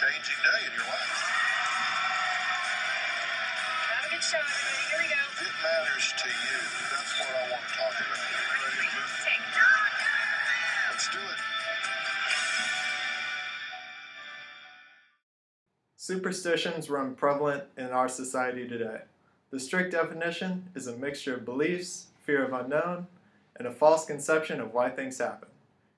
life-changing day in your life. Have a good show, everybody. Here we go. It matters to you. That's what I want to talk about. Ready to move? Take. Let's do it. Superstitions run prevalent in our society today. The strict definition is a mixture of beliefs, fear of unknown, and a false conception of why things happen.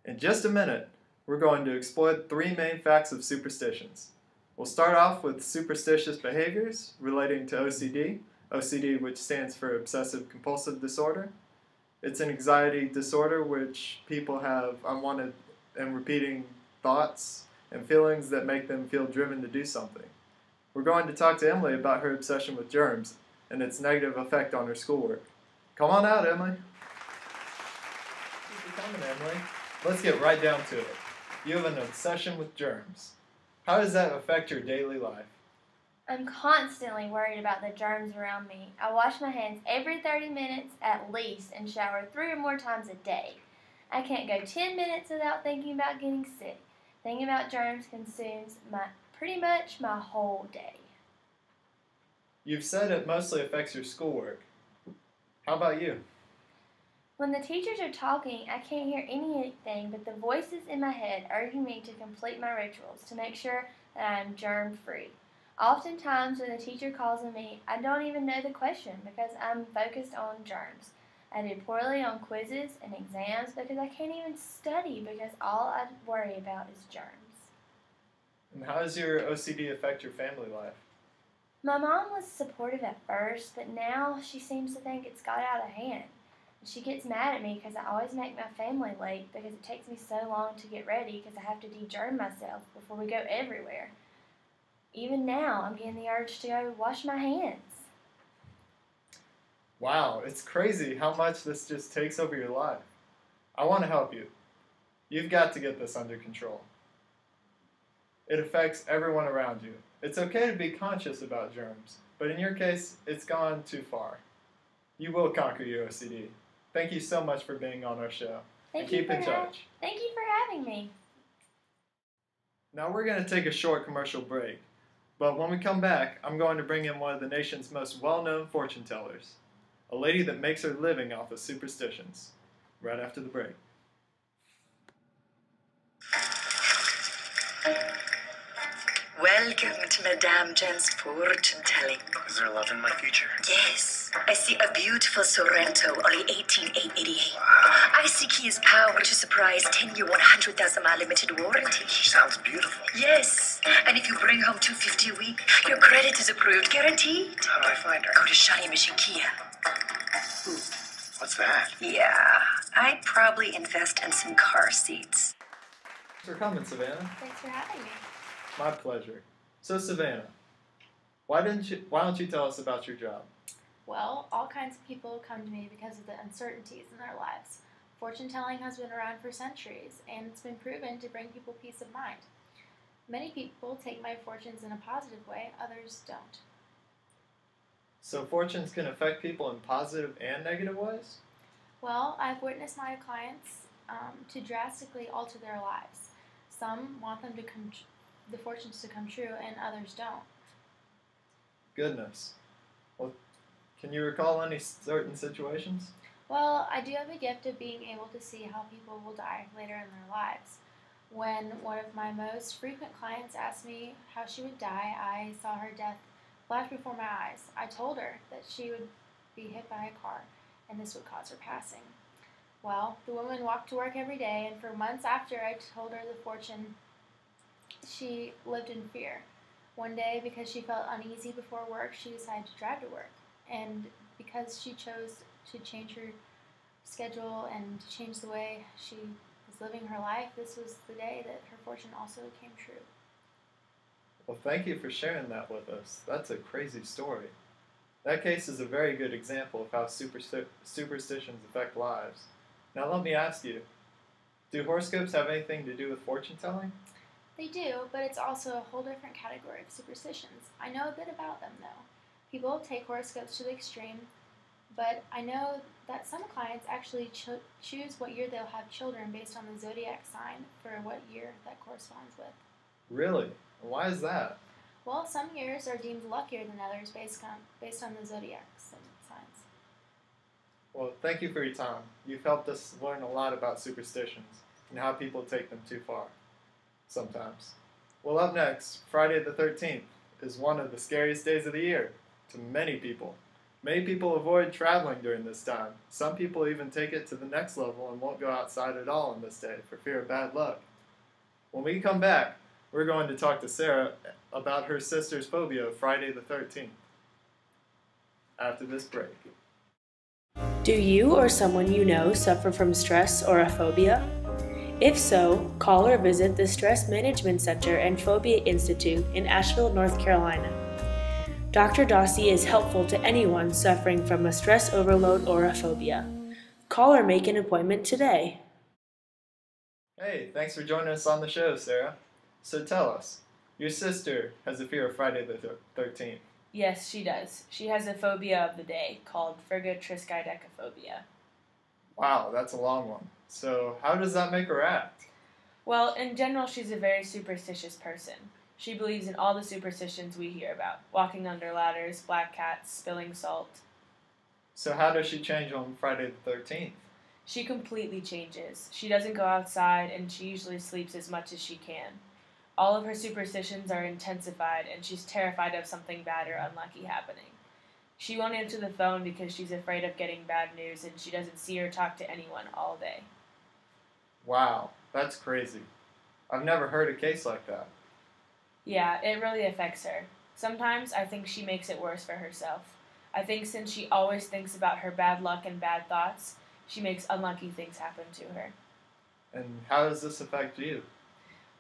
In just a minute, we're going to explore 3 main facts of superstitions. We'll start off with superstitious behaviors relating to OCD which stands for obsessive compulsive disorder. It's an anxiety disorder which people have unwanted and repeating thoughts and feelings that make them feel driven to do something. We're going to talk to Emily about her obsession with germs and its negative effect on her schoolwork. Come on out, Emily. Thanks for coming, Emily. Let's get right down to it. You have an obsession with germs. How does that affect your daily life? I'm constantly worried about the germs around me. I wash my hands every 30 minutes at least and shower 3 or more times a day. I can't go 10 minutes without thinking about getting sick. Thinking about germs consumes pretty much my whole day. You've said it mostly affects your schoolwork. How about you? When the teachers are talking, I can't hear anything but the voices in my head urging me to complete my rituals to make sure that I am germ-free. Oftentimes when the teacher calls on me, I don't even know the question because I'm focused on germs. I do poorly on quizzes and exams because I can't even study because all I worry about is germs. And how does your OCD affect your family life? My mom was supportive at first, but now she seems to think it's got out of hand. She gets mad at me because I always make my family late because it takes me so long to get ready because I have to de-germ myself before we go everywhere. Even now, I'm getting the urge to go wash my hands. Wow, it's crazy how much this just takes over your life. I want to help you. You've got to get this under control. It affects everyone around you. It's okay to be conscious about germs, but in your case, it's gone too far. You will conquer your OCD. Thank you so much for being on our show. Keep in touch. Thank you for having me. Now we're going to take a short commercial break, but when we come back, I'm going to bring in one of the nation's most well-known fortune tellers, a lady that makes her living off of superstitions, right after the break. Welcome to Madame Jen's fortune telling. Is there love in my future? Yes, I see a beautiful Sorrento, only 18,888. Wow. I see Kia's power to surprise 10-year, 100,000 mile limited warranty. She sounds beautiful. Yes, and if you bring home $250 a week, your credit is approved, guaranteed. How do I find her? Go to Shiny Mission Kia. Ooh, what's that? Yeah, I'd probably invest in some car seats. Thanks for coming, Savannah. Thanks for having me. My pleasure. So, Savannah, why don't you tell us about your job? Well, all kinds of people come to me because of the uncertainties in their lives. Fortune telling has been around for centuries, and it's been proven to bring people peace of mind. Many people take my fortunes in a positive way, others don't. So fortunes can affect people in positive and negative ways? Well, I've witnessed my clients to drastically alter their lives. Some want them to the fortunes to come true, and others don't. Goodness. Well, can you recall any certain situations? Well, I do have a gift of being able to see how people will die later in their lives. When one of my most frequent clients asked me how she would die, I saw her death flash before my eyes. I told her that she would be hit by a car, and this would cause her passing. Well, the woman walked to work every day, and for months after I told her the fortune, she lived in fear. One day, because she felt uneasy before work, she decided to drive to work. And because she chose to change her schedule and change the way she was living her life, this was the day that her fortune also came true. Well, thank you for sharing that with us. That's a crazy story. That case is a very good example of how superstitions affect lives. Now let me ask you, do horoscopes have anything to do with fortune telling? They do, but it's also a whole different category of superstitions. I know a bit about them, though. People take horoscopes to the extreme, but I know that some clients actually choose what year they'll have children based on the zodiac sign for what year that corresponds with. Really? Why is that? Well, some years are deemed luckier than others based on the zodiac signs. Well, thank you for your time. You've helped us learn a lot about superstitions and how people take them too far. Sometimes. Well, up next, Friday the 13th is one of the scariest days of the year to many people. Many people avoid traveling during this time. Some people even take it to the next level and won't go outside at all on this day for fear of bad luck. When we come back, we're going to talk to Sarah about her sister's phobia of Friday the 13th. After this break. Do you or someone you know suffer from stress or a phobia? If so, call or visit the Stress Management Center and Phobia Institute in Asheville, North Carolina. Dr. Dossi is helpful to anyone suffering from a stress overload or a phobia. Call or make an appointment today. Hey, thanks for joining us on the show, Sarah. So tell us, your sister has a fear of Friday the 13th. Yes, she does. She has a phobia of the day called phrygotriskaidekaphobia. Wow, that's a long one. So how does that make her act? Well, in general, she's a very superstitious person. She believes in all the superstitions we hear about, walking under ladders, black cats, spilling salt. So how does she change on Friday the 13th? She completely changes. She doesn't go outside, and she usually sleeps as much as she can. All of her superstitions are intensified, and she's terrified of something bad or unlucky happening. She won't answer the phone because she's afraid of getting bad news, and she doesn't see or talk to anyone all day. Wow, that's crazy. I've never heard a case like that. Yeah, it really affects her. Sometimes I think she makes it worse for herself. I think since she always thinks about her bad luck and bad thoughts, she makes unlucky things happen to her. And how does this affect you?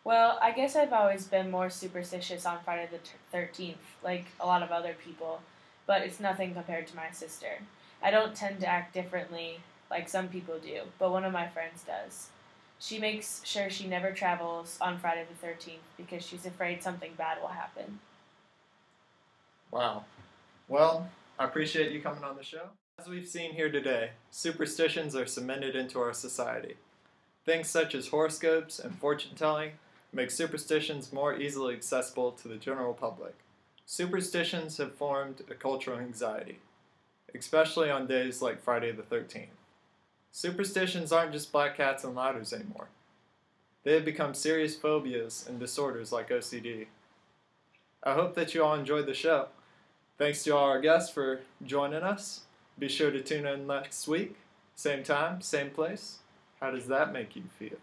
Well, I guess I've always been more superstitious on Friday the 13th, like a lot of other people, but it's nothing compared to my sister. I don't tend to act differently like some people do, but one of my friends does. She makes sure she never travels on Friday the 13th because she's afraid something bad will happen. Wow. Well, I appreciate you coming on the show. As we've seen here today, superstitions are cemented into our society. Things such as horoscopes and fortune telling make superstitions more easily accessible to the general public. Superstitions have formed a cultural anxiety, especially on days like Friday the 13th. Superstitions aren't just black cats and ladders anymore. They have become serious phobias and disorders like OCD. I hope that you all enjoyed the show. Thanks to all our guests for joining us. Be sure to tune in next week, same time, same place. How does that make you feel?